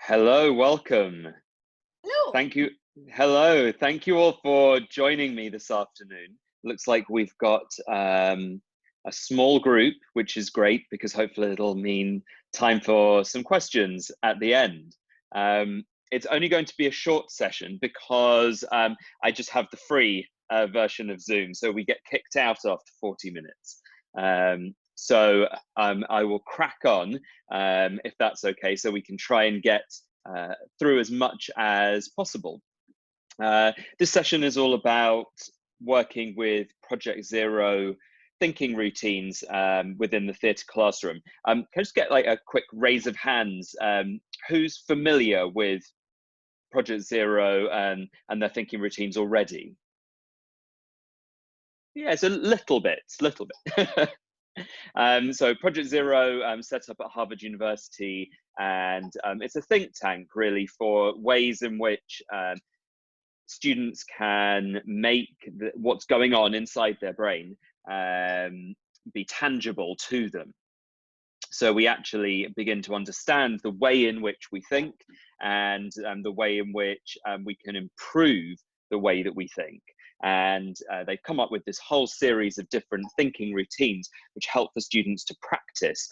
Hello, welcome. Hello. Thank you. Hello, thank you all for joining me this afternoon. Looks like we've got a small group, which is great because hopefully it'll mean time for some questions at the end. It's only going to be a short session because I just have the free version of Zoom, so we get kicked out after 40 minutes. So I will crack on if that's okay, so we can try and get through as much as possible. This session is all about working with Project Zero thinking routines within the theatre classroom. Can I just get like a quick raise of hands? Who's familiar with Project Zero and their thinking routines already? Yeah, it's a little bit. So Project Zero set up at Harvard University, and it's a think tank really for ways in which students can make what's going on inside their brain be tangible to them. So we actually begin to understand the way in which we think and the way in which we can improve the way that we think. And they've come up with this whole series of different thinking routines which help the students to practice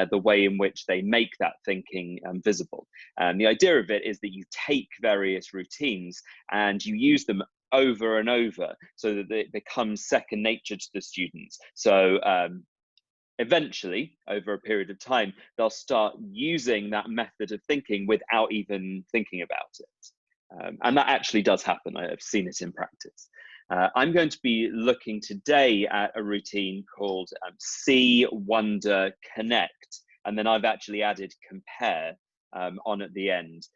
the way in which they make that thinking visible. And the idea of it is that you take various routines and you use them over and over so that it becomes second nature to the students. So eventually, over a period of time, they'll start using that method of thinking without even thinking about it. And that actually does happen. I've seen it in practice. I'm going to be looking today at a routine called See, Wonder, Connect. And then I've actually added compare on at the end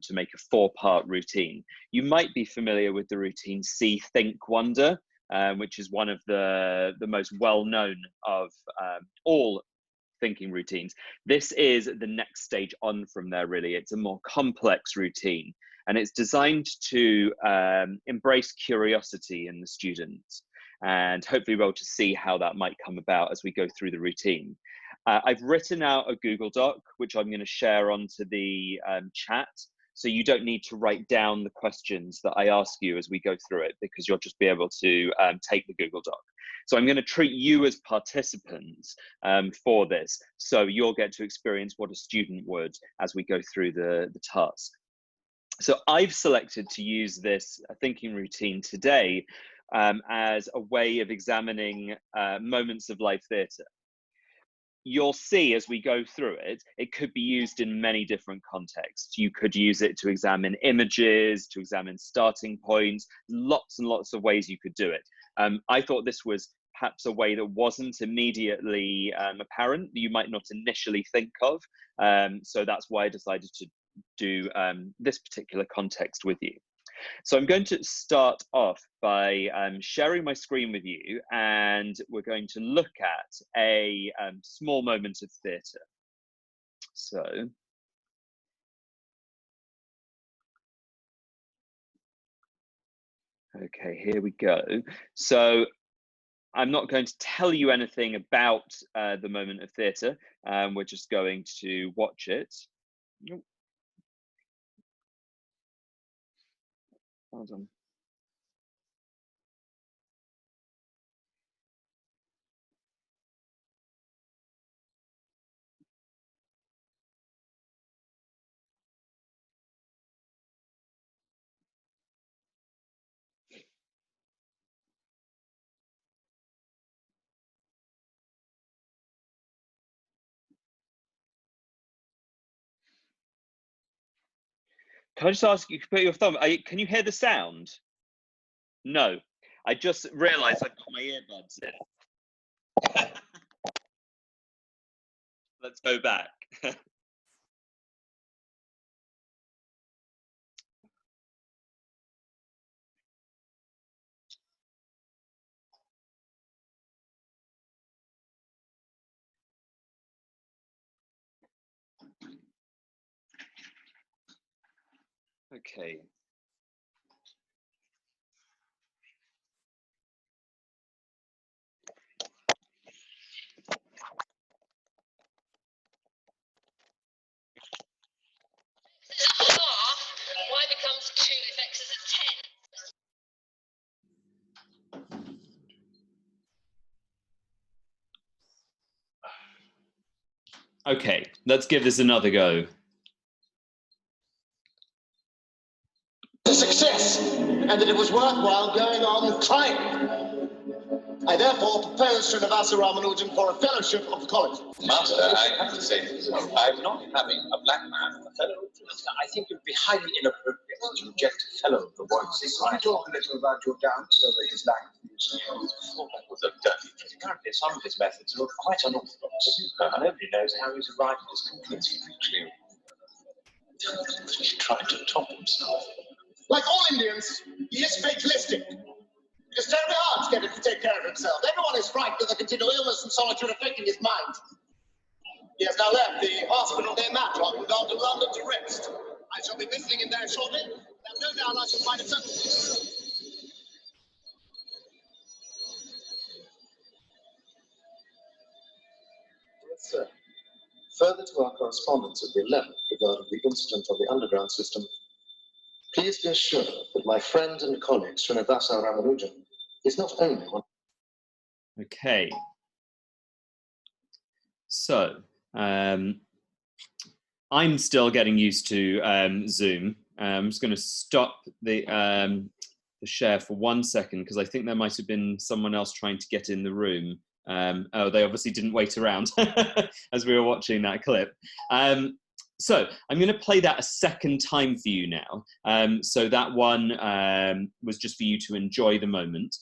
to make a 4-part routine. You might be familiar with the routine See, Think, Wonder, which is one of the most well-known of all thinking routines. This is the next stage on from there, really. It's a more complex routine, and it's designed to embrace curiosity in the students, and hopefully we're able to see how that might come about as we go through the routine. I've written out a Google Doc, which I'm going to share onto the chat. So you don't need to write down the questions that I ask you as we go through it, because you'll just be able to take the Google Doc. So I'm going to treat you as participants for this. So you'll get to experience what a student would as we go through the task. So I've selected to use this thinking routine today as a way of examining moments of live theatre. You'll see as we go through it, it could be used in many different contexts. You could use it to examine images, to examine starting points, lots and lots of ways you could do it. I thought this was perhaps a way that wasn't immediately apparent, you might not initially think of. So that's why I decided to do this particular context with you. So I'm going to start off by sharing my screen with you, and we're going to look at a small moment of theatre. So, okay, here we go. So I'm not going to tell you anything about the moment of theatre. We're just going to watch it. Hold on. Can I just ask you to put your thumb? Can you hear the sound? No. I just realised I've got my earbuds in. Let's go back. Okay. Okay, let's give this another go. A success, and that it was worthwhile going on trying. I therefore propose Srinivasa Ramanujan for a fellowship of the college. Master, I have to say, I'm not having a black man a fellow. I think it would be highly inappropriate to reject a fellow of the Royal Society. Talk a little about your doubts over his lack of use. Oh, that was a dirty trick. Apparently, some of his methods are quite unorthodox. Nobody knows how he's arrived at his conclusion. He's trying to top himself. Like all Indians, he is fatalistic. It is terribly hard to get him to take care of himself. Everyone is frightened of the continual illness and solitude afflicting his mind. He has now left the hospital near Matlock and gone to London to rest. I shall be visiting him there shortly. I have no doubt I shall find it certain. Yes, sir. Further to our correspondence of the 11th regarding the incident of the underground system, please be assured that my friend and colleague Srinivasa Ramanujan is not only one. Okay. So, I'm still getting used to Zoom. I'm just going to stop the share for 1 second because I think there might have been someone else trying to get in the room. Oh, they obviously didn't wait around as we were watching that clip. So I'm going to play that a second time for you now. So that one was just for you to enjoy the moment.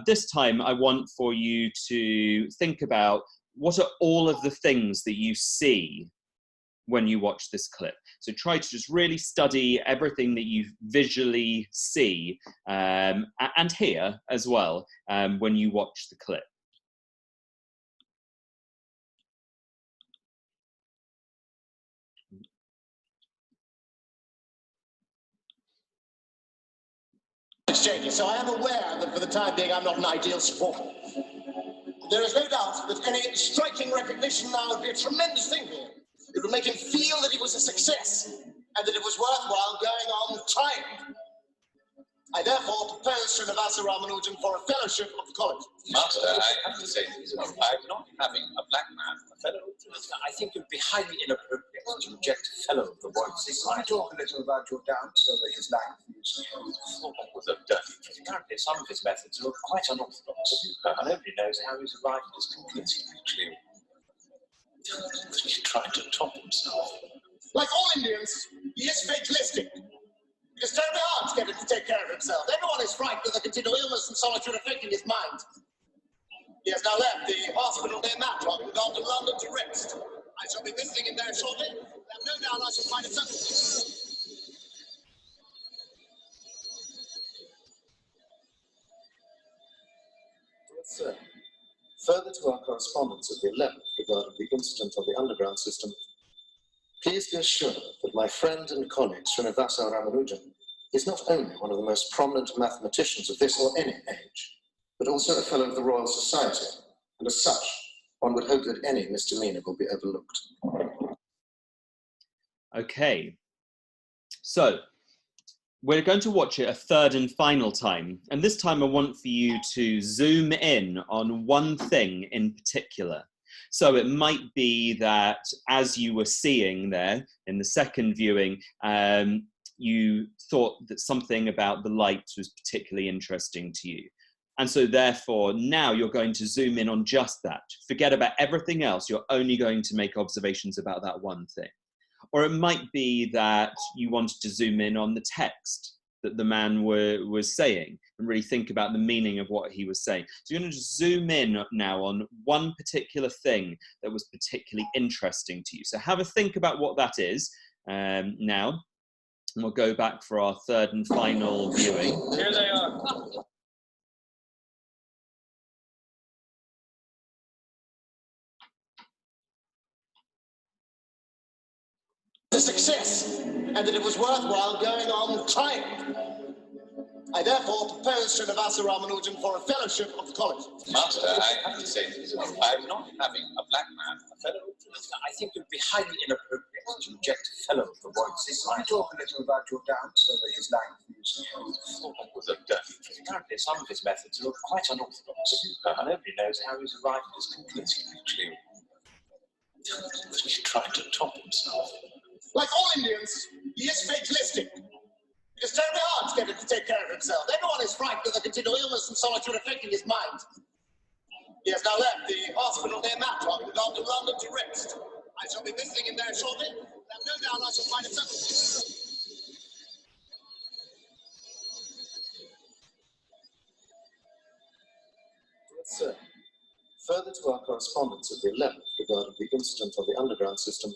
This time I want for you to think about what are all of the things that you see when you watch this clip. So try to just really study everything that you visually see and hear as well when you watch the clip. So I am aware that for the time being I'm not an ideal sport. There is no doubt that any striking recognition now would be a tremendous thing for him. It would make him feel that he was a success and that it was worthwhile going on trying. I therefore propose Srinivasa Ramanujan for a fellowship of the college. Master, I have to say, I'm not having a black man a fellow. I think it would be highly inappropriate to reject a fellow of the Royal Society. Talk a little about your doubts over his lack of use. Oh, that was a dirty trick. Apparently, some of his methods are quite unorthodox. Nobody knows how he's arrived at his conclusion. He's trying to top himself. Like all Indians, he is fatalistic. It is terribly hard to get him to take care of himself. Everyone is frightened of the continual illness and solitude afflicting his mind. He has now left the hospital near Matlock and gone to London to rest. I shall be visiting him there shortly. I have no doubt I shall find it certain. Yes, sir. Further to our correspondence of the 11th regarding the incident of the underground system, please be assured that my friend and colleague Srinivasa Ramanujan is not only one of the most prominent mathematicians of this or any age, but also a fellow of the Royal Society, and as such, one would hope that any misdemeanor will be overlooked. Okay, so we're going to watch it a third and final time, and this time I want for you to zoom in on one thing in particular. So it might be that as you were seeing there in the second viewing, you thought that something about the light was particularly interesting to you. And so therefore, now you're going to zoom in on just that. Forget about everything else. You're only going to make observations about that one thing. Or it might be that you wanted to zoom in on the text that the man was saying and really think about the meaning of what he was saying. So you're going to just zoom in now on one particular thing that was particularly interesting to you. So have a think about what that is now. And we'll go back for our third and final viewing. Here they are. A success, and that it was worthwhile going on trying. I therefore propose Srinivasa Ramanujan for a fellowship of the college. Master, I have to say, I'm not having a black man a fellow. I think it would be highly inappropriate to reject a fellow of the Royal Society. Talk a little about your doubts over his lack of use. Oh, that was a dirty trick. Apparently, some of his methods are quite unorthodox. Nobody knows how he's arrived at his conclusion. He's trying to top himself. Like all Indians, he is fatalistic. It's terribly hard to get him to take care of himself. Everyone is frightened of the continual illness and so much are affecting his mind. He has now left the hospital near Matlock and gone to London to rest. I shall be visiting him there shortly, and no doubt I shall find a settlement. Sir, further to our correspondence of the 11th regarding the incident on the underground system,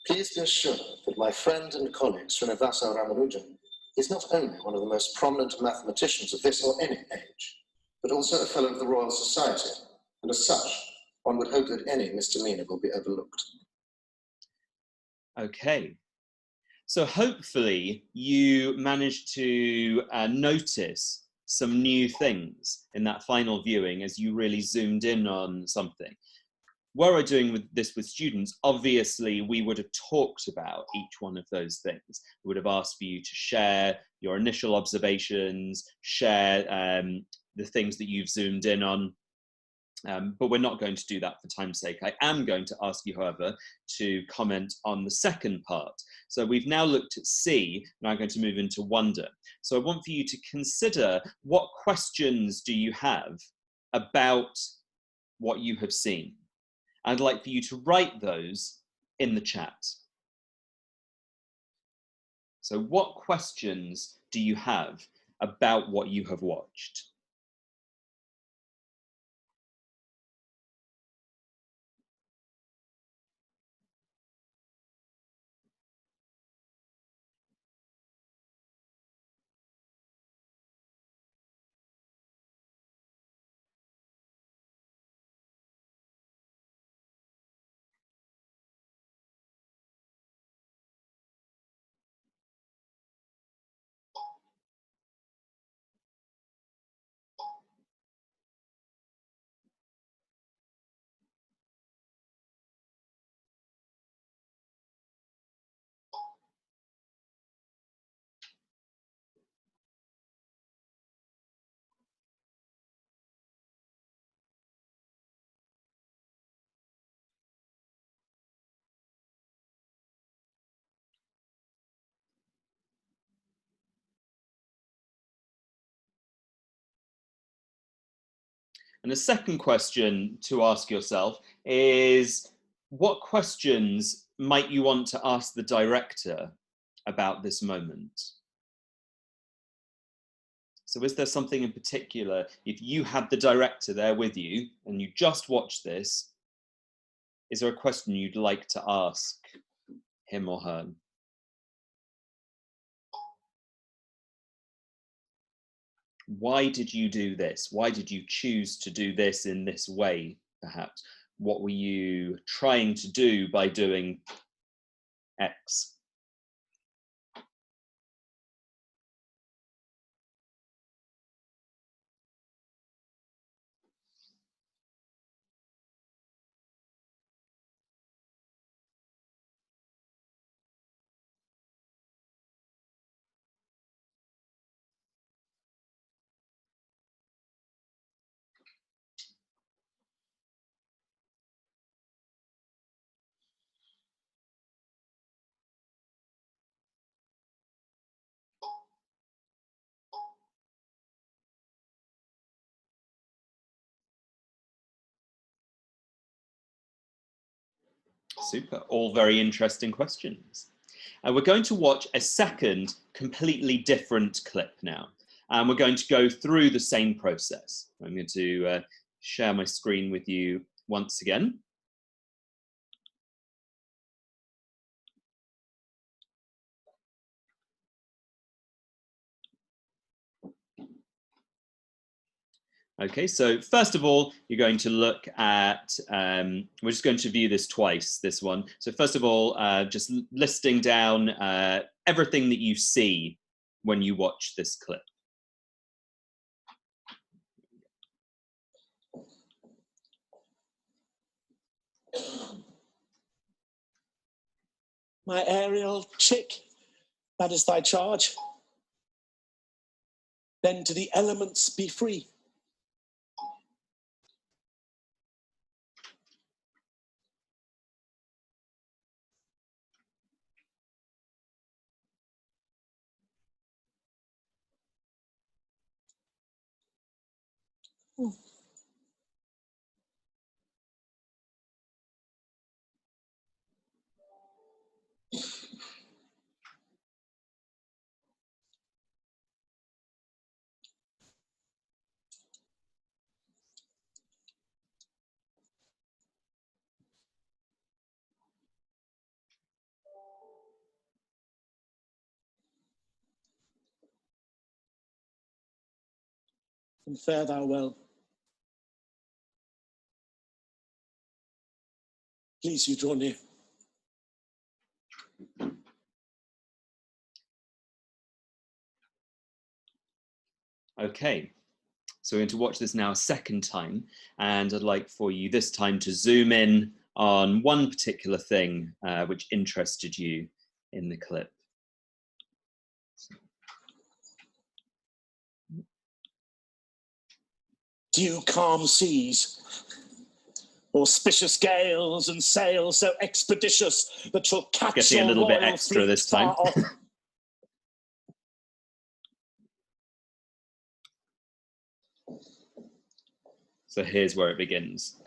please be assured that my friend and colleague Srinivasa Ramanujan is not only one of the most prominent mathematicians of this or any age, but also a fellow of the Royal Society, and as such, one would hope that any misdemeanor will be overlooked. Okay. So hopefully you managed to notice some new things in that final viewing as you really zoomed in on something. Were I doing this with students, obviously we would have talked about each one of those things. We would have asked for you to share your initial observations, share the things that you've zoomed in on. But we're not going to do that for time's sake. I am going to ask you, however, to comment on the second part. So we've now looked at see, now I'm going to move into wonder. So I want for you to consider what questions do you have about what you have seen. I'd like for you to write those in the chat. So what questions do you have about what you have watched? And the second question to ask yourself is, what questions might you want to ask the director about this moment? So is there something in particular, if you had the director there with you and you just watched this, is there a question you'd like to ask him or her? Why did you do this? Why did you choose to do this in this way, perhaps? What were you trying to do by doing X? Super, all very interesting questions. And we're going to watch a second completely different clip now. And we're going to go through the same process. I'm going to share my screen with you once again. Okay, so first of all, you're going to look at, we're just going to view this twice, this one. So first of all, just listing down everything that you see when you watch this clip. My aerial chick, that is thy charge. Then to the elements be free. And fare thou well. Please you draw near. Okay, so we're going to watch this now a second time, and I'd like for you this time to zoom in on one particular thing which interested you in the clip. Due calm seas, auspicious gales and sails so expeditious that shall catch Getting a your little bit royal extra fleet this time. far off. So here's where it begins.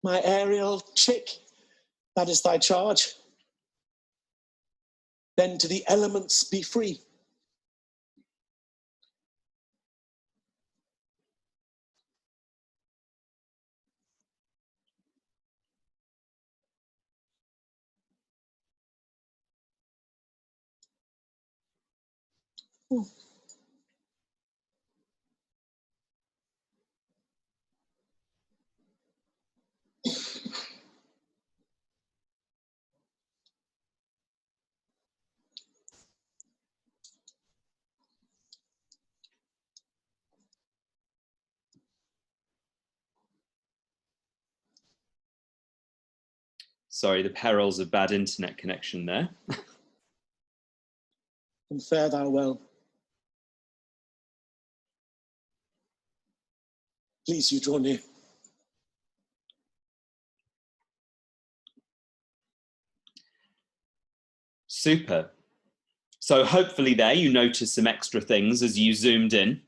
My aerial chick, that is thy charge. Then to the elements be free. Sorry, the perils of bad internet connection there. And fare thou well. Please you draw near. Super. So hopefully there you noticed some extra things as you zoomed in.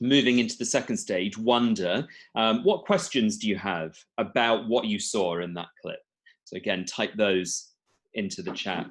Moving into the second stage, wonder, what questions do you have about what you saw in that clip? So again, type those into the chat.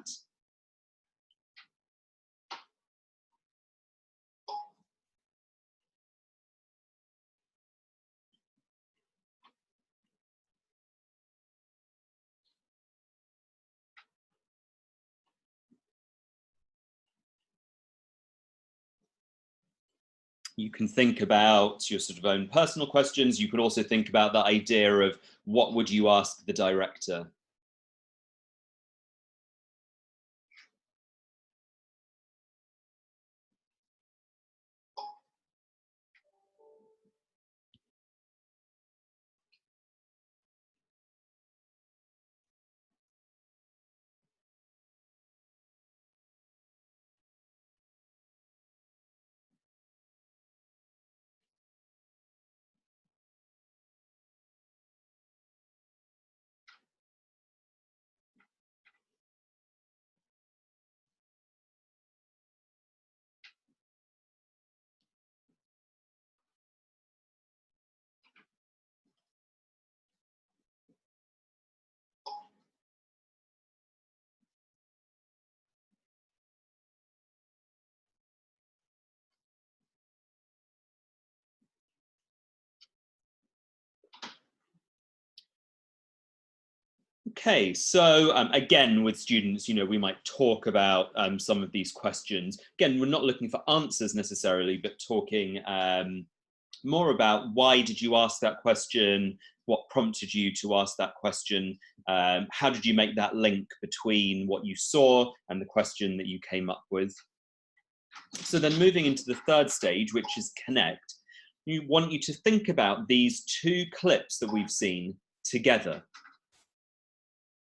You can think about your sort of own personal questions. You could also think about the idea of what would you ask the director? Okay, so again, with students, we might talk about some of these questions. Again, we're not looking for answers necessarily, but talking more about why did you ask that question? What prompted you to ask that question? How did you make that link between what you saw and the question that you came up with? So then moving into the third stage, which is connect, we want you to think about these two clips that we've seen together.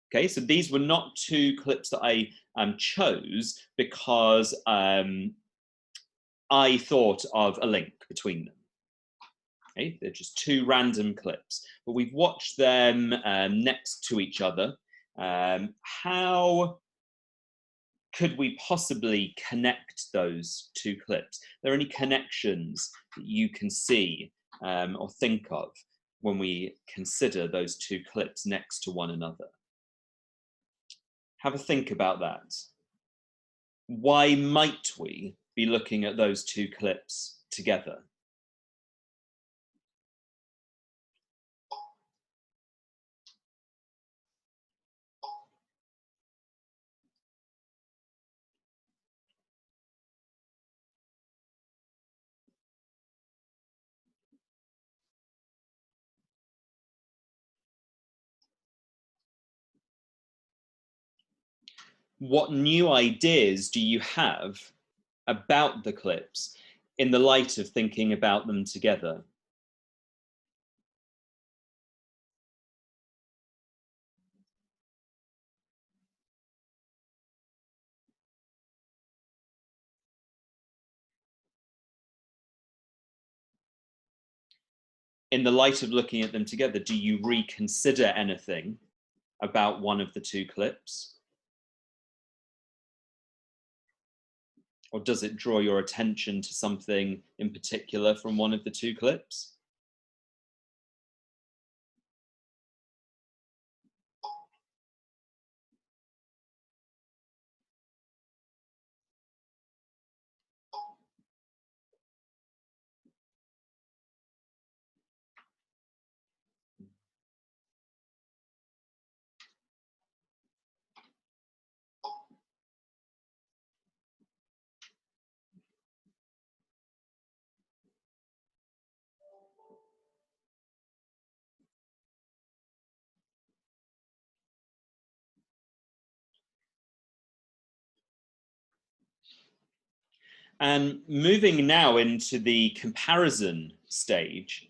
Okay, so these were not two clips that I chose because I thought of a link between them. Okay, they're just two random clips, but we've watched them next to each other. How could we possibly connect those two clips? Are there any connections that you can see or think of when we consider those two clips next to one another? Have a think about that. Why might we be looking at those two clips together? What new ideas do you have about the clips in the light of thinking about them together? In the light of looking at them together, do you reconsider anything about one of the two clips? Or does it draw your attention to something in particular from one of the two clips? And moving now into the comparison stage,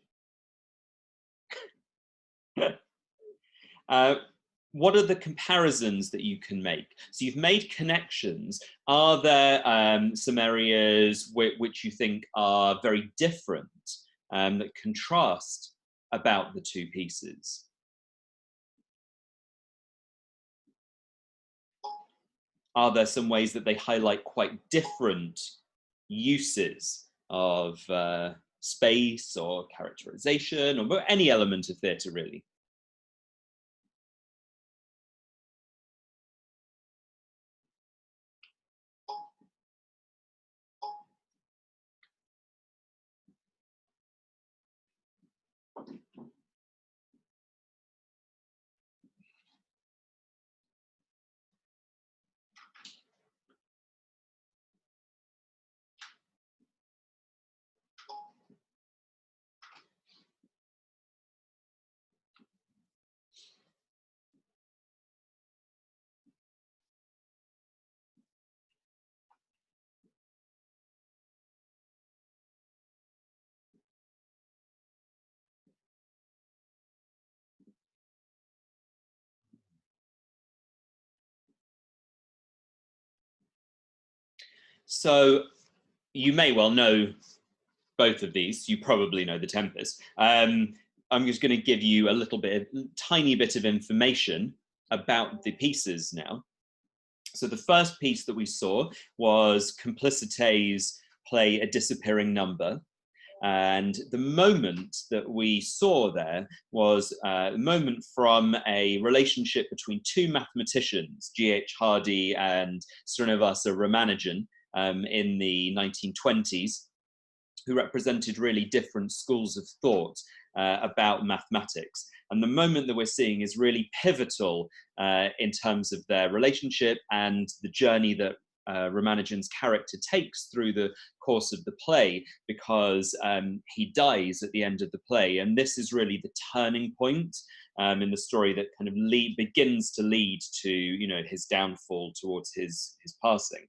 what are the comparisons that you can make? So you've made connections. Are there some areas which you think are very different, that contrast about the two pieces? Are there some ways that they highlight quite different uses of space or characterization or any element of theatre, really? So you may well know both of these. You probably know The Tempest. I'm just going to give you a little bit, tiny bit of information about the pieces now. So the first piece that we saw was Complicité's play A Disappearing Number. And the moment that we saw there was a moment from a relationship between two mathematicians, G.H. Hardy and Srinivasa Ramanujan, in the 1920s, who represented really different schools of thought about mathematics. And the moment that we're seeing is really pivotal in terms of their relationship and the journey that Ramanujan's character takes through the course of the play, because he dies at the end of the play. And this is really the turning point in the story that kind of begins to lead to, you know, his downfall towards his passing.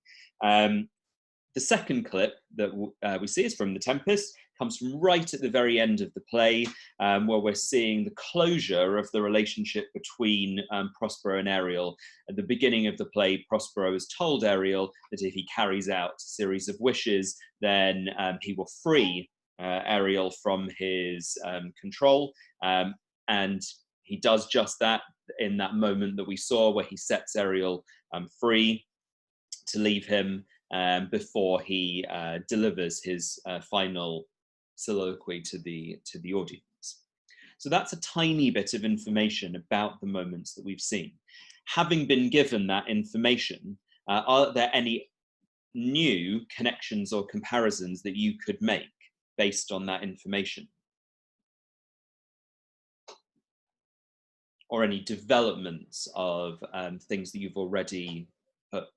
The second clip that we see is from The Tempest, comes from right at the very end of the play, where we're seeing the closure of the relationship between Prospero and Ariel. At the beginning of the play, Prospero has told Ariel that if he carries out a series of wishes, then he will free Ariel from his control. And he does just that in that moment that we saw, where he sets Ariel free. to leave him before he delivers his final soliloquy to the audience. So that's a tiny bit of information about the moments that we've seen. Having been given that information, are there any new connections or comparisons that you could make based on that information? Or any developments of things that you've already put?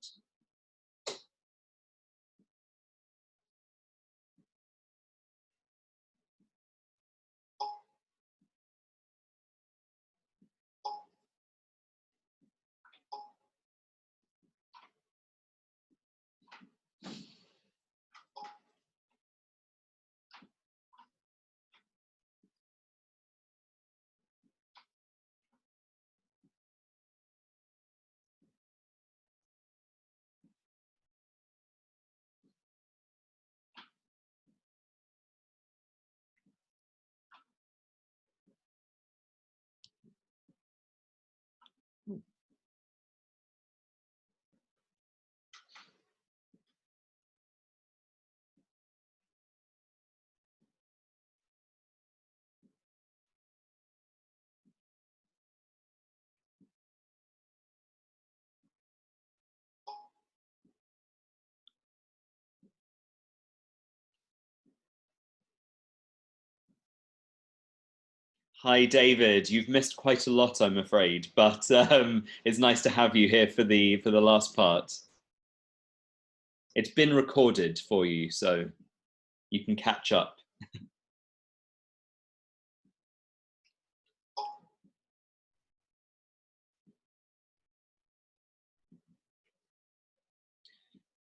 Hi, David. You've missed quite a lot, I'm afraid, but it's nice to have you here for the last part. It's been recorded for you, so you can catch up.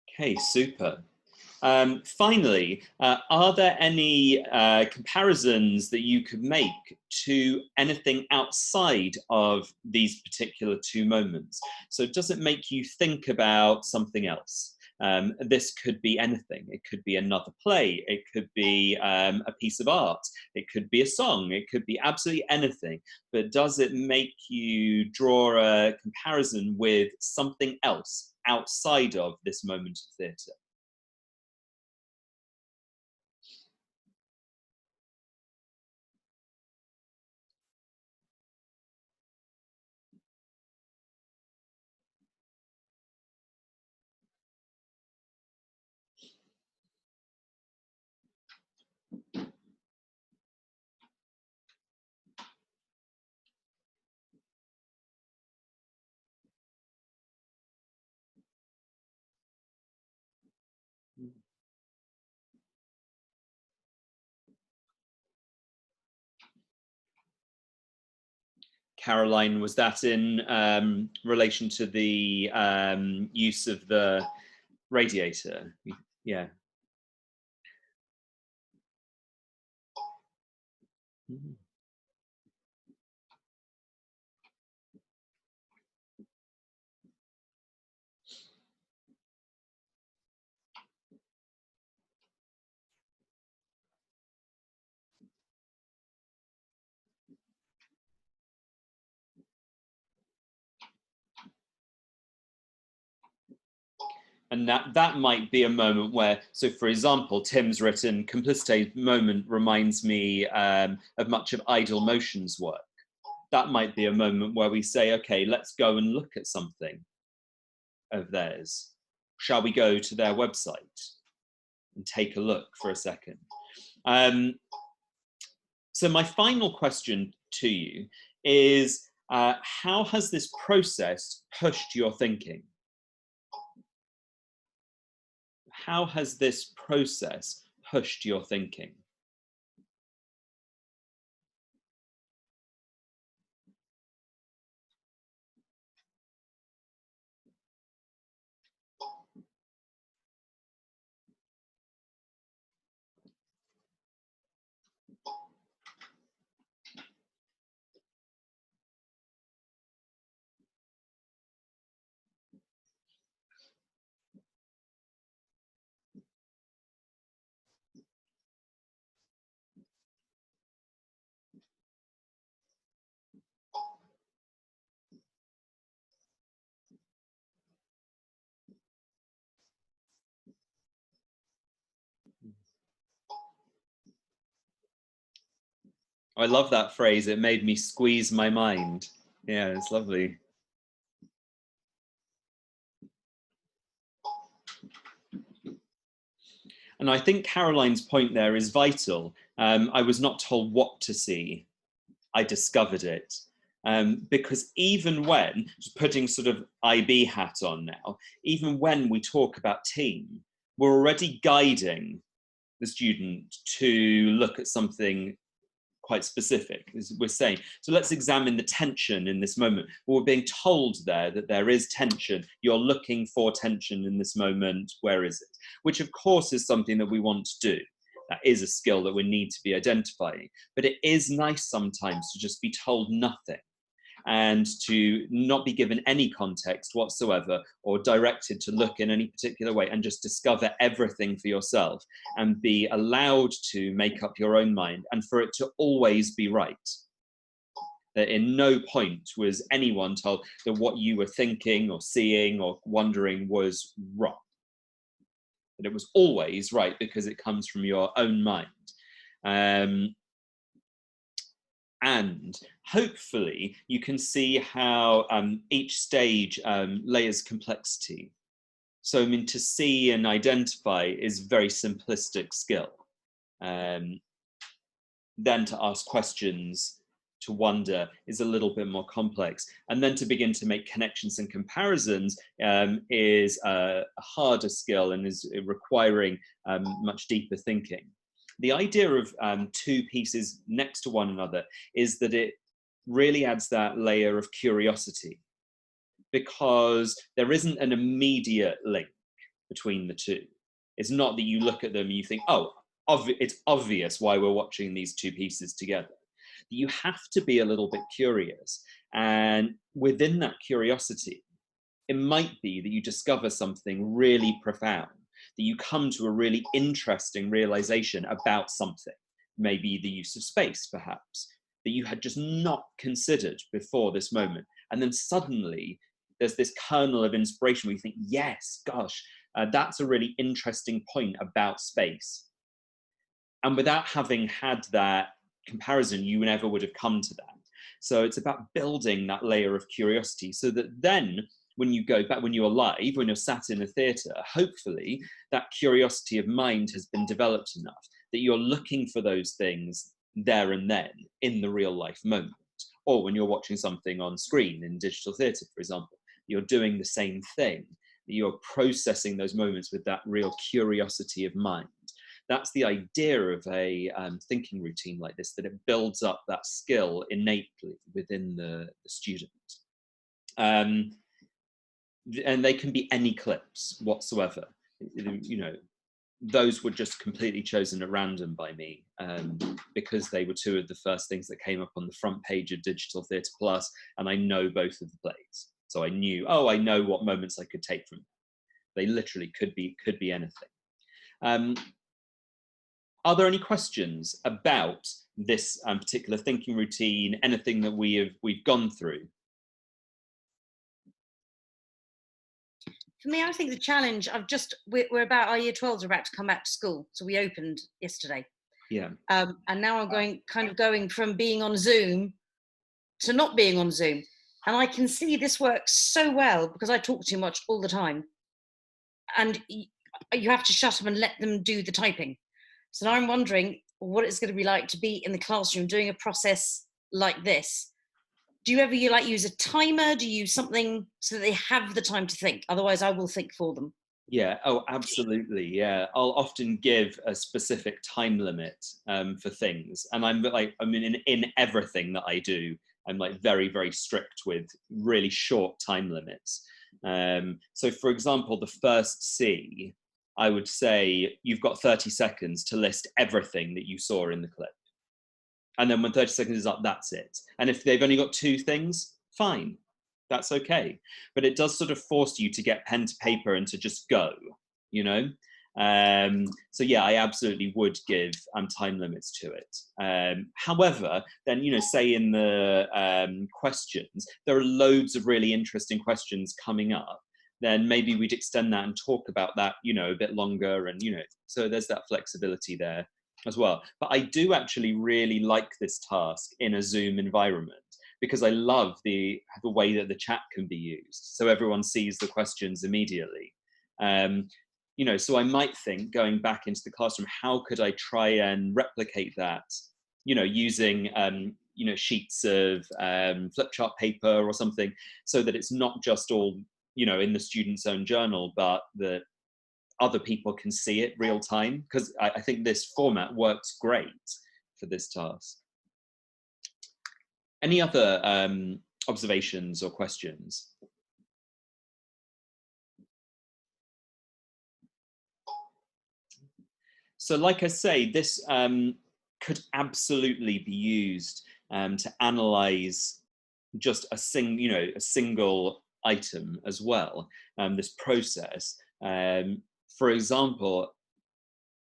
Okay, super. Finally, are there any comparisons that you could make to anything outside of these particular two moments? So does it make you think about something else? This could be anything. It could be another play. It could be a piece of art. It could be a song. It could be absolutely anything. But does it make you draw a comparison with something else outside of this moment of theatre? Caroline, was that in relation to the use of the radiator? Yeah. And that might be a moment where, so for example, Tim's written, complicite moment reminds me of much of Idle Motion's work. That might be a moment where we say, okay, let's go and look at something of theirs. Shall we go to their website and take a look for a second? So my final question to you is, how has this process pushed your thinking? How has this process pushed your thinking? I love that phrase. It made me squeeze my mind. Yeah, it's lovely. And I think Caroline's point there is vital. I was not told what to see. I discovered it. Because even when, just putting sort of IB hat on now, even when we talk about team, we're already guiding the student to look at something quite specific, as we're saying. So let's examine the tension in this moment. Well, we're being told there that there is tension. You're looking for tension in this moment. Where is it? Which of course is something that we want to do. That is a skill that we need to be identifying. But it is nice sometimes to just be told nothing and to not be given any context whatsoever or directed to look in any particular way, and just discover everything for yourself and be allowed to make up your own mind, and for it to always be right. That in no point was anyone told that what you were thinking or seeing or wondering was wrong. That it was always right because it comes from your own mind. And hopefully you can see how each stage layers complexity. So I mean, to see and identify is very simplistic skill. Then to ask questions, to wonder is a little bit more complex. And then to begin to make connections and comparisons is a harder skill and is requiring much deeper thinking. The idea of two pieces next to one another is that it really adds that layer of curiosity, because there isn't an immediate link between the two. It's not that you look at them and you think, oh, it's obvious why we're watching these two pieces together. You have to be a little bit curious. And within that curiosity, it might be that you discover something really profound, that you come to a really interesting realization about something, maybe the use of space, perhaps, that you had just not considered before this moment. And then suddenly there's this kernel of inspiration where you think, yes, gosh, that's a really interesting point about space. And without having had that comparison, you never would have come to that. So it's about building that layer of curiosity so that then when you go back, when you're live, when you're sat in a theatre, hopefully that curiosity of mind has been developed enough that you're looking for those things there and then in the real life moment. Or when you're watching something on screen in digital theatre, for example, you're doing the same thing. You're processing those moments with that real curiosity of mind. That's the idea of a thinking routine like this, that it builds up that skill innately within the student. And they can be any clips whatsoever. You know, those were just completely chosen at random by me because they were two of the first things that came up on the front page of Digital Theatre Plus, and I know both of the plays. So I knew, oh, I know what moments I could take from them. They literally could be anything. Are there any questions about this particular thinking routine, anything that we've gone through? For me, I think the challenge, we're about, our year 12s are about to come back to school. So we opened yesterday. Yeah. And now I'm going from being on Zoom to not being on Zoom. And I can see this works so well because I talk too much all the time. And you have to shut them and let them do the typing. So now I'm wondering what it's going to be like to be in the classroom doing a process like this. Do you ever use a timer? Do you use something so that they have the time to think? Otherwise, I will think for them. Yeah, oh, absolutely, yeah. I'll often give a specific time limit for things. And in everything that I do, I'm like very, very strict with really short time limits. So for example, the first C, I would say you've got 30 seconds to list everything that you saw in the clip. And then when 30 seconds is up, that's it. And if they've only got two things, fine, that's okay. But it does sort of force you to get pen to paper and to just go, you know? So yeah, I absolutely would give time limits to it. However, then, you know, say in the questions, there are loads of really interesting questions coming up. Then maybe we'd extend that and talk about that, you know, a bit longer. And, you know, so there's that flexibility there as well. But I do actually really like this task in a Zoom environment, because I love the way that the chat can be used, so everyone sees the questions immediately. You know, so I might think, going back into the classroom, how could I try and replicate that, you know, using you know, sheets of flip chart paper or something, so that it's not just all, you know, in the student's own journal, but that other people can see it real time, because I think this format works great for this task. Any other observations or questions? So like I say, this could absolutely be used to analyze just a single item as well, this process. For example,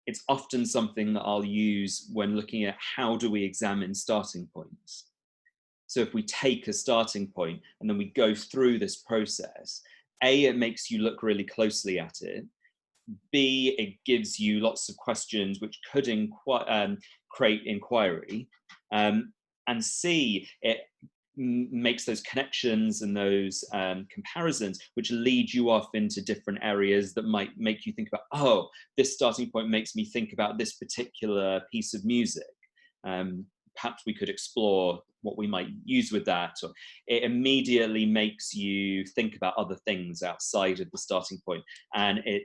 it's often something that I'll use when looking at how do we examine starting points. So if we take a starting point and then we go through this process, A, it makes you look really closely at it. B, it gives you lots of questions which could create inquiry. And C, it makes those connections and those comparisons which lead you off into different areas that might make you think about, oh, this starting point makes me think about this particular piece of music. Perhaps we could explore what we might use with that. Or it immediately makes you think about other things outside of the starting point, and it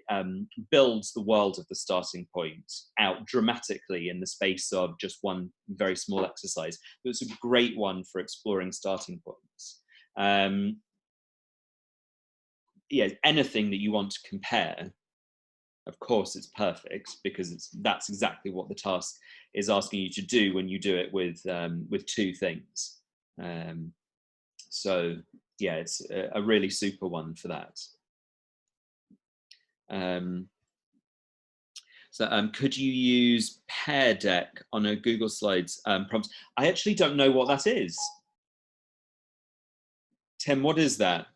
builds the world of the starting point out dramatically in the space of just one very small exercise. So it's a great one for exploring starting points. Yeah, anything that you want to compare, of course it's perfect, because that's exactly what the task is asking you to do when you do it with two things. So yeah, it's a really super one for that. So could you use Pear Deck on a Google Slides prompt? I actually don't know what that is. Tim, what is that?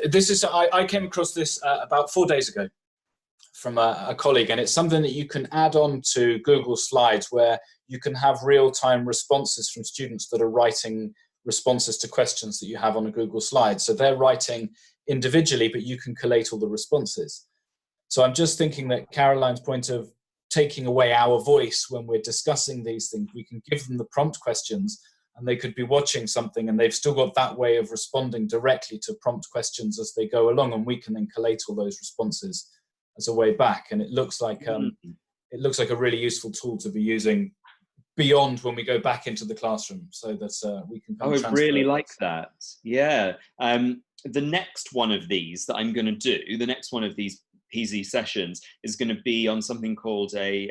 This is, I came across this about 4 days ago from a colleague, and it's something that you can add on to Google Slides, where you can have real-time responses from students that are writing responses to questions that you have on a Google Slide. So they're writing individually, but you can collate all the responses. So I'm just thinking that Caroline's point of taking away our voice when we're discussing these things, we can give them the prompt questions, and they could be watching something and they've still got that way of responding directly to prompt questions as they go along, and we can then collate all those responses as a way back. And it looks like a really useful tool to be using beyond when we go back into the classroom, so that we can. I would really like that. Yeah. The next one of these that I'm going to do, the next one of these PZ sessions, is going to be on something called a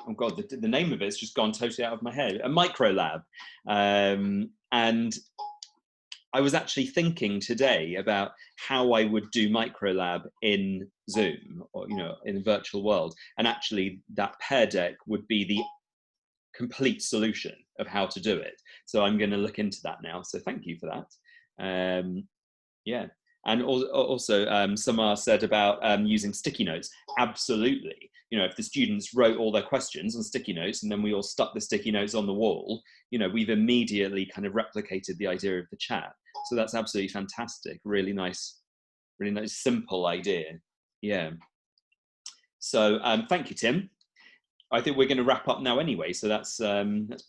oh god, the name of it's just gone totally out of my head. A microlab. And I was actually thinking today about how I would do microlab in Zoom, or in a virtual world, and actually that Pear Deck would be the complete solution of how to do it. So I'm going to look into that now. So thank you for that. Yeah, and also Samar said about using sticky notes. Absolutely. If the students wrote all their questions on sticky notes and then we all stuck the sticky notes on the wall, we've immediately kind of replicated the idea of the chat. So that's absolutely fantastic. Really nice, simple idea. Yeah. So thank you, Tim. I think we're going to wrap up now anyway. So that's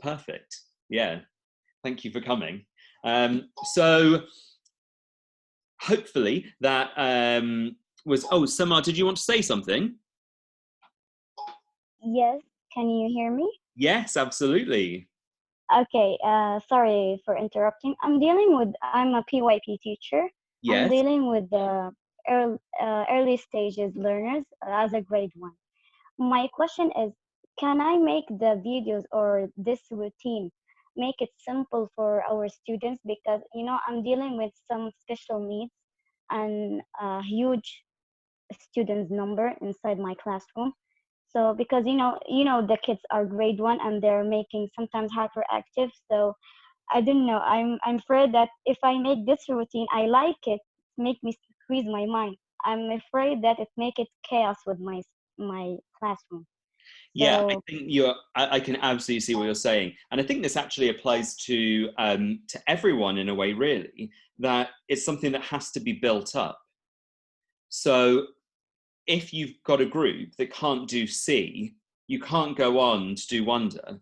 perfect. Yeah. Thank you for coming. So hopefully that was, oh, Samar, did you want to say something? Yes, can you hear me? Yes, absolutely. Okay, sorry for interrupting. I'm a PYP teacher. Yes. I'm dealing with the early stages learners as a grade 1. My question is, can I make the videos or this routine, make it simple for our students? Because, I'm dealing with some special needs and a huge students number inside my classroom. So because the kids are grade 1 and they're making sometimes hyperactive. So I don't know. I'm afraid that if I make this routine, I like it, make me squeeze my mind. I'm afraid that it make it chaos with my my classroom. Yeah, So, I think I can absolutely see what you're saying, and I think this actually applies to everyone in a way, really. That it's something that has to be built up. So if you've got a group that can't do C, you can't go on to do Wonder.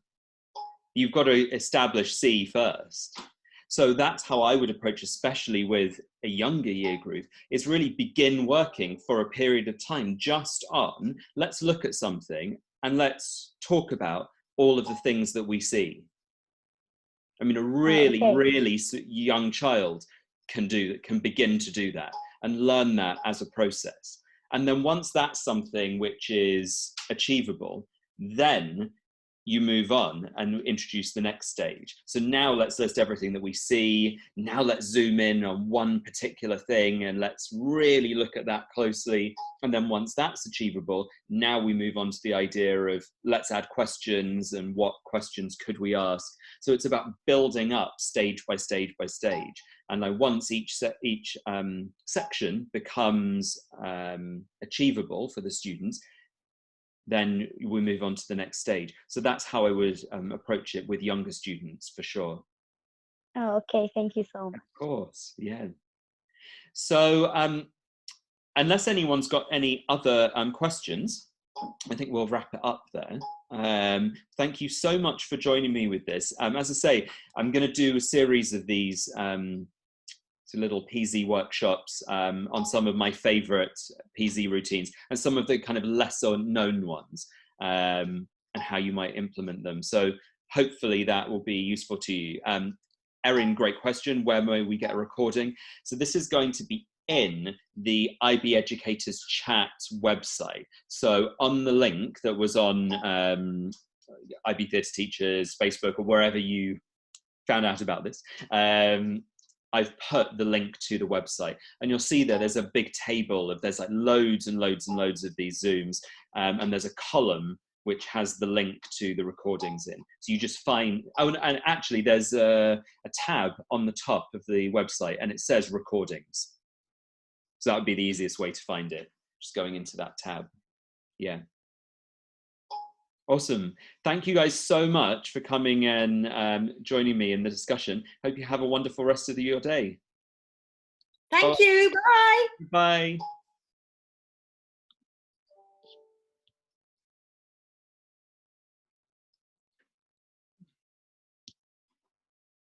You've got to establish C first. So that's how I would approach, especially with a younger year group, is really begin working for a period of time just on, let's look at something and let's talk about all of the things that we see. I mean, a really, okay. really young child can begin to do that and learn that as a process. And then once that's something which is achievable, then you move on and introduce the next stage. So now let's list everything that we see. Now let's zoom in on one particular thing and let's really look at that closely. And then once that's achievable, now we move on to the idea of let's add questions and what questions could we ask. So it's about building up stage by stage by stage. And like once each section becomes achievable for the students, then we move on to the next stage. So that's how I would approach it with younger students, for sure. Oh, okay. Thank you so much. Of course, yeah. So unless anyone's got any other questions, I think we'll wrap it up there. Thank you so much for joining me with this. As I say, I'm going to do a series of these little PZ workshops on some of my favorite PZ routines and some of the kind of lesser known ones, and how you might implement them. So hopefully that will be useful to you. Erin, great question. Where may we get a recording? So this is going to be in the IB Educators Chat website. So on the link that was on IB Theatre Teachers, Facebook, or wherever you found out about this, I've put the link to the website, and you'll see there's a big table of, there's like loads and loads and loads of these Zooms, and there's a column which has the link to the recordings in. So you just find, oh, and actually there's a tab on the top of the website and it says recordings. So that would be the easiest way to find it, just going into that tab. Yeah. Awesome. Thank you guys so much for coming and joining me in the discussion. Hope you have a wonderful rest of your day. Thank you. Bye. Bye.